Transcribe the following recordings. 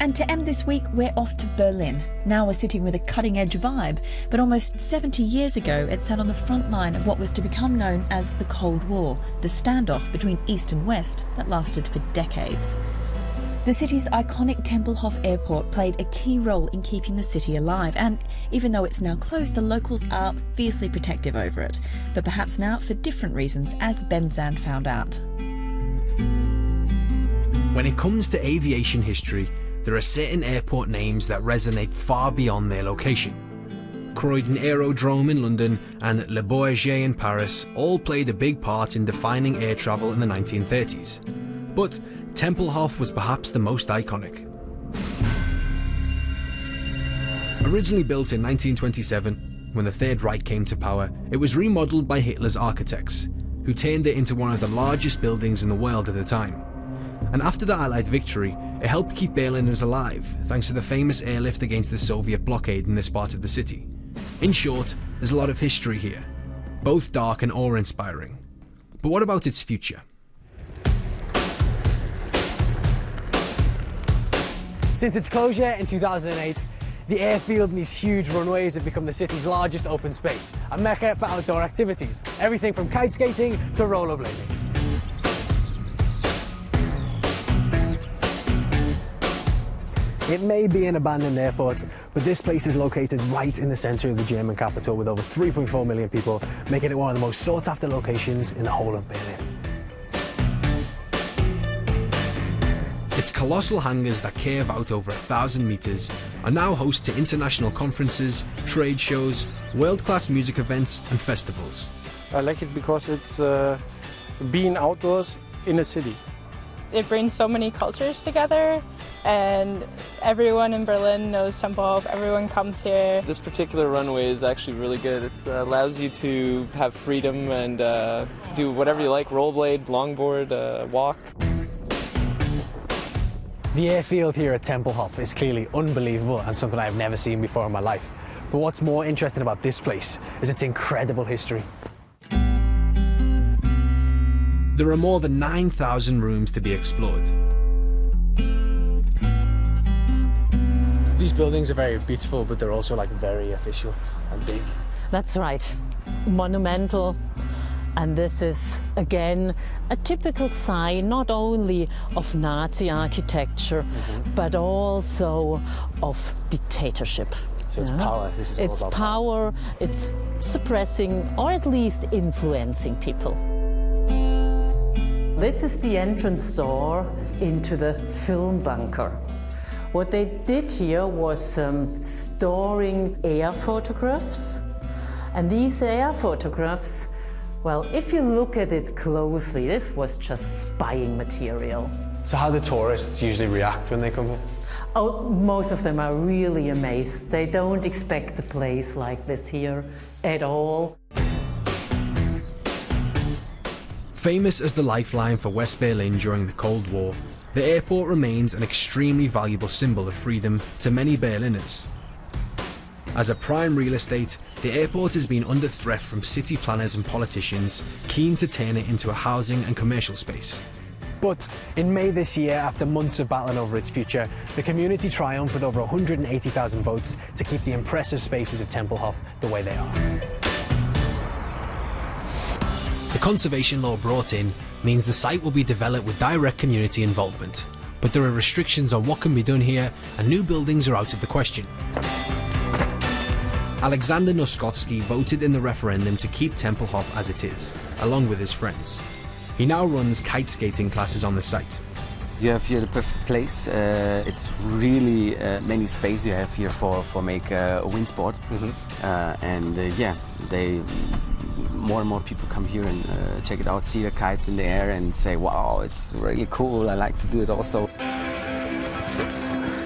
And to end this week, we're off to Berlin. Now we're sitting with a cutting-edge vibe, but almost 70 years ago it sat on the front line of what was to become known as the Cold War, the standoff between East and West that lasted for decades. The city's iconic Tempelhof airport played a key role in keeping the city alive, and even though it's now closed, the locals are fiercely protective over it, but perhaps now for different reasons, as Ben Zand found out. When it comes to aviation history, there are certain airport names that resonate far beyond their location. Croydon Aerodrome in London and Le Bourget in Paris all played a big part in defining air travel in the 1930s. But Tempelhof was perhaps the most iconic. Originally built in 1927, when the Third Reich came to power, it was remodeled by Hitler's architects, who turned it into one of the largest buildings in the world at the time. And after the Allied victory, it helped keep Berliners alive, thanks to the famous airlift against the Soviet blockade in this part of the city. In short, there's a lot of history here, both dark and awe-inspiring. But what about its future? Since its closure in 2008, the airfield and these huge runways have become the city's largest open space, a mecca for outdoor activities, everything from kite skating to rollerblading. It may be an abandoned airport, but this place is located right in the centre of the German capital with over 3.4 million people, making it one of the most sought-after locations in the whole of Berlin. Its colossal hangars that curve out over 1,000 metres are now host to international conferences, trade shows, world-class music events and festivals. I like it because it's being outdoors in a city. It brings so many cultures together, and everyone in Berlin knows Tempelhof, everyone comes here. This particular runway is actually really good. It allows you to have freedom and do whatever you like, rollerblade, longboard, walk. The airfield here at Tempelhof is clearly unbelievable and something I've never seen before in my life. But what's more interesting about this place is its incredible history. There are more than 9,000 rooms to be explored. These buildings are very beautiful, but they're also very official and big. That's right, monumental. And this is, again, a typical sign not only of Nazi architecture, but also of dictatorship. So it's power, this is all about power. It's suppressing or at least influencing people. This is the entrance door into the film bunker. What they did here was storing air photographs. And these air photographs, well, if you look at it closely, this was just spying material. So how do tourists usually react when they come here? Oh, most of them are really amazed. They don't expect a place like this here at all. Famous as the lifeline for West Berlin during the Cold War, the airport remains an extremely valuable symbol of freedom to many Berliners. As a prime real estate, the airport has been under threat from city planners and politicians keen to turn it into a housing and commercial space. But in May this year, after months of battling over its future, the community triumphed with over 180,000 votes to keep the impressive spaces of Tempelhof the way they are. The conservation law brought in means the site will be developed with direct community involvement, but there are restrictions on what can be done here and new buildings are out of the question. Alexander Noskovsky voted in the referendum to keep Tempelhof as it is, along with his friends. He now runs kite skating classes on the site. You have here the perfect place. It's really many space you have here for make a wind sport. Yeah, more and more people come here and check it out, see the kites in the air and say, wow, it's really cool, I like to do it also.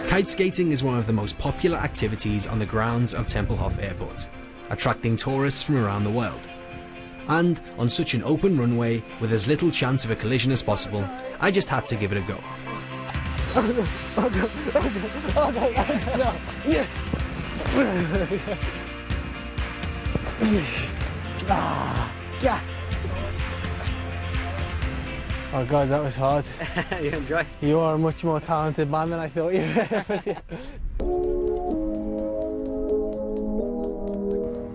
Kite skating is one of the most popular activities on the grounds of Tempelhof Airport, attracting tourists from around the world. And on such an open runway with as little chance of a collision as possible, I just had to give it a go. Oh God, that was hard. You enjoy? You are a much more talented man than I thought you were.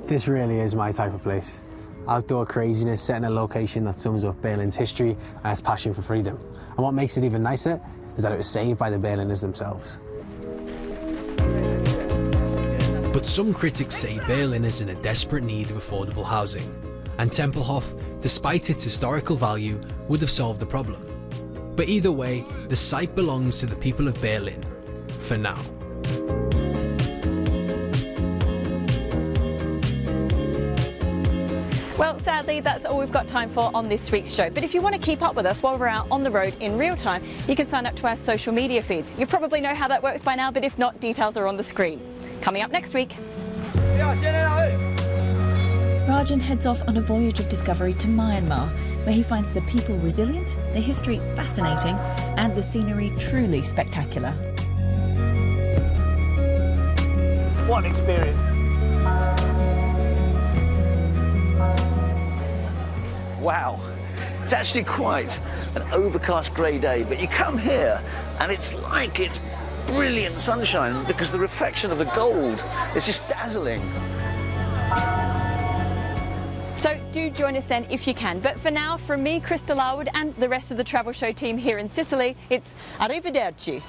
This really is my type of place. Outdoor craziness set in a location that sums up Berlin's history and its passion for freedom. And what makes it even nicer is that it was saved by the Berliners themselves. But some critics say Berlin is in a desperate need of affordable housing, and Tempelhof, despite its historical value, would have solved the problem. But either way, the site belongs to the people of Berlin, for now. Well, sadly, that's all we've got time for on this week's show. But if you want to keep up with us while we're out on the road in real time, you can sign up to our social media feeds. You probably know how that works by now, but if not, details are on the screen. Coming up next week. Rajan heads off on a voyage of discovery to Myanmar, where he finds the people resilient, the history fascinating, and the scenery truly spectacular. What an experience. Wow, it's actually quite an overcast grey day, but you come here and it's like it's brilliant sunshine because the reflection of the gold is just dazzling. So do join us then if you can. But for now, from me, Crystal Larwood, and the rest of the Travel Show team here in Sicily, it's arrivederci.